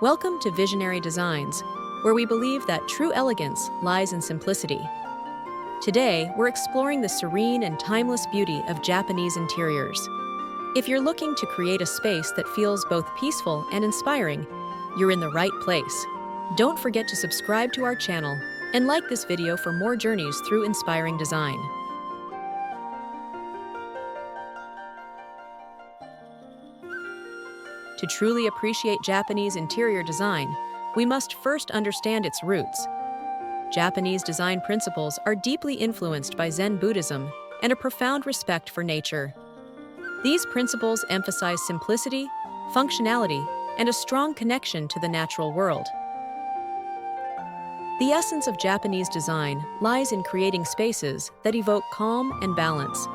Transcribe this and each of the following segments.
Welcome to Visionary Designs, where we believe that true elegance lies in simplicity. Today, we're exploring the serene and timeless beauty of Japanese interiors. If you're looking to create a space that feels both peaceful and inspiring, you're in the right place. Don't forget to subscribe to our channel and like this video for more journeys through inspiring design. To truly appreciate Japanese interior design, we must first understand its roots. Japanese design principles are deeply influenced by Zen Buddhism and a profound respect for nature. These principles emphasize simplicity, functionality, and a strong connection to the natural world. The essence of Japanese design lies in creating spaces that evoke calm and balance.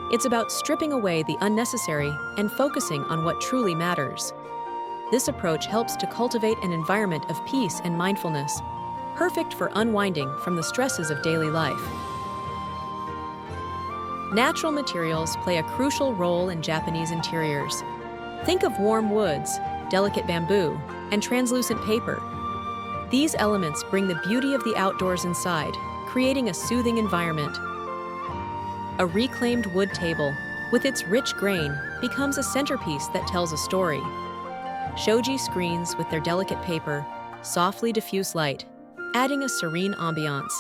It's about stripping away the unnecessary and focusing on what truly matters. This approach helps to cultivate an environment of peace and mindfulness, perfect for unwinding from the stresses of daily life. Natural materials play a crucial role in Japanese interiors. Think of warm woods, delicate bamboo, and translucent paper. These elements bring the beauty of the outdoors inside, creating a soothing environment. A reclaimed wood table, with its rich grain, becomes a centerpiece that tells a story. Shoji screens with their delicate paper softly diffuse light, adding a serene ambiance.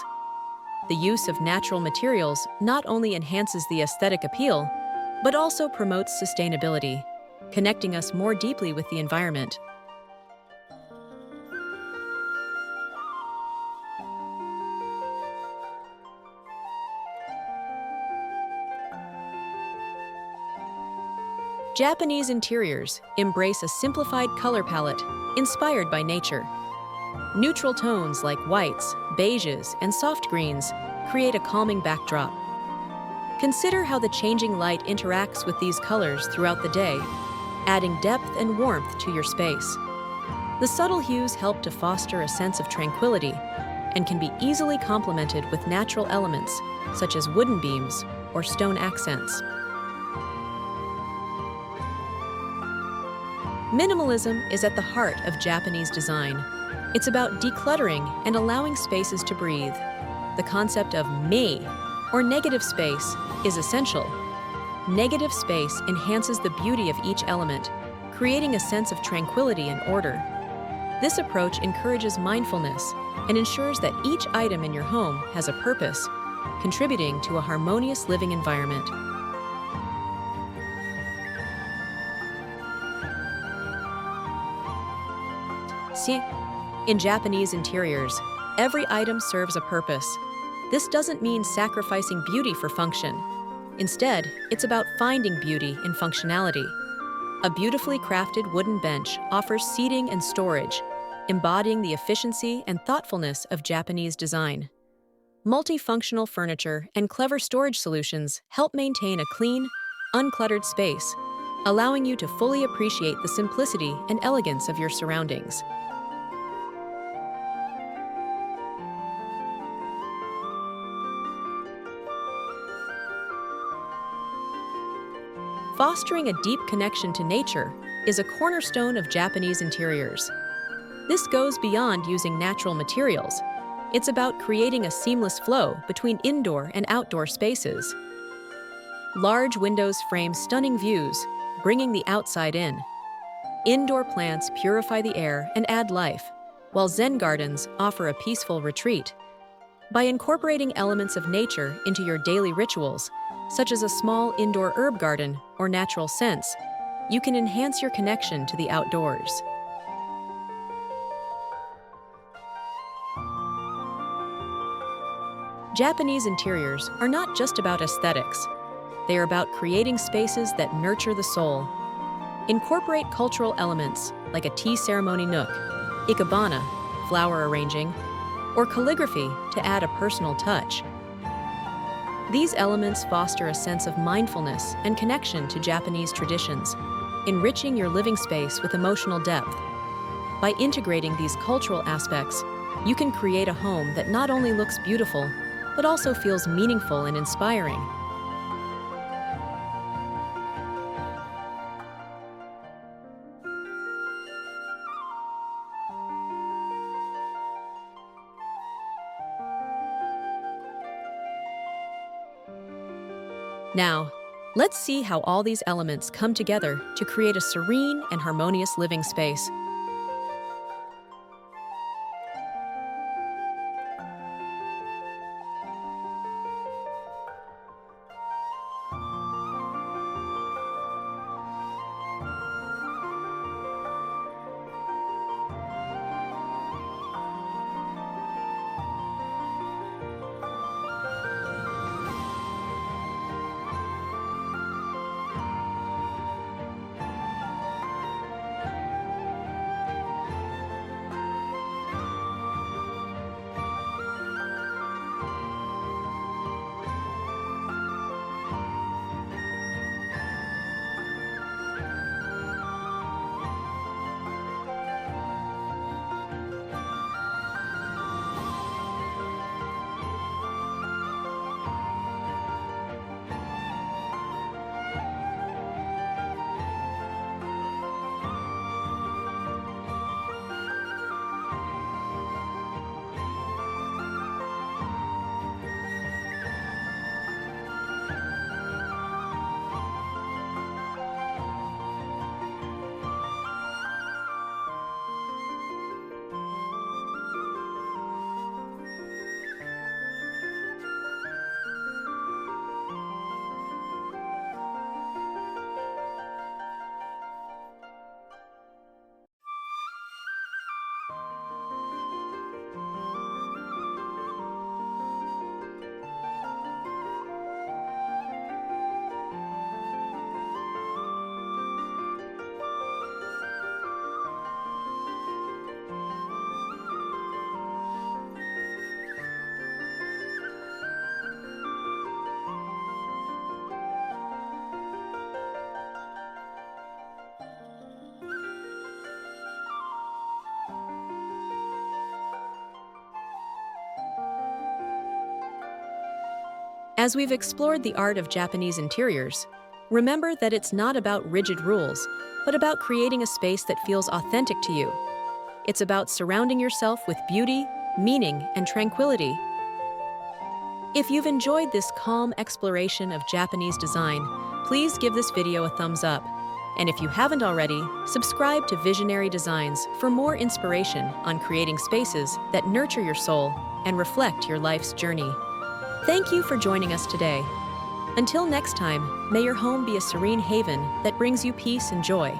The use of natural materials not only enhances the aesthetic appeal, but also promotes sustainability, connecting us more deeply with the environment. Japanese interiors embrace a simplified color palette inspired by nature. Neutral tones like whites, beiges, and soft greens create a calming backdrop. Consider how the changing light interacts with these colors throughout the day, adding depth and warmth to your space. The subtle hues help to foster a sense of tranquility and can be easily complemented with natural elements such as wooden beams or stone accents. Minimalism is at the heart of Japanese design. It's about decluttering and allowing spaces to breathe. The concept of me, or negative space, is essential. Negative space enhances the beauty of each element, creating a sense of tranquility and order. This approach encourages mindfulness and ensures that each item in your home has a purpose, contributing to a harmonious living environment. In Japanese interiors, every item serves a purpose. This doesn't mean sacrificing beauty for function. Instead, it's about finding beauty in functionality. A beautifully crafted wooden bench offers seating and storage, embodying the efficiency and thoughtfulness of Japanese design. Multifunctional furniture and clever storage solutions help maintain a clean, uncluttered space, allowing you to fully appreciate the simplicity and elegance of your surroundings. Fostering a deep connection to nature is a cornerstone of Japanese interiors. This goes beyond using natural materials. It's about creating a seamless flow between indoor and outdoor spaces. Large windows frame stunning views, bringing the outside in. Indoor plants purify the air and add life, while Zen gardens offer a peaceful retreat. By incorporating elements of nature into your daily rituals, such as a small indoor herb garden or natural scents, you can enhance your connection to the outdoors. Japanese interiors are not just about aesthetics. They are about creating spaces that nurture the soul. Incorporate cultural elements like a tea ceremony nook, ikebana, flower arranging, or calligraphy to add a personal touch. These elements foster a sense of mindfulness and connection to Japanese traditions, enriching your living space with emotional depth. By integrating these cultural aspects, you can create a home that not only looks beautiful, but also feels meaningful and inspiring. Now, let's see how all these elements come together to create a serene and harmonious living space. As we've explored the art of Japanese interiors, remember that it's not about rigid rules, but about creating a space that feels authentic to you. It's about surrounding yourself with beauty, meaning, and tranquility. If you've enjoyed this calm exploration of Japanese design, please give this video a thumbs up. And if you haven't already, subscribe to Visionary Designs for more inspiration on creating spaces that nurture your soul and reflect your life's journey. Thank you for joining us today. Until next time, may your home be a serene haven that brings you peace and joy.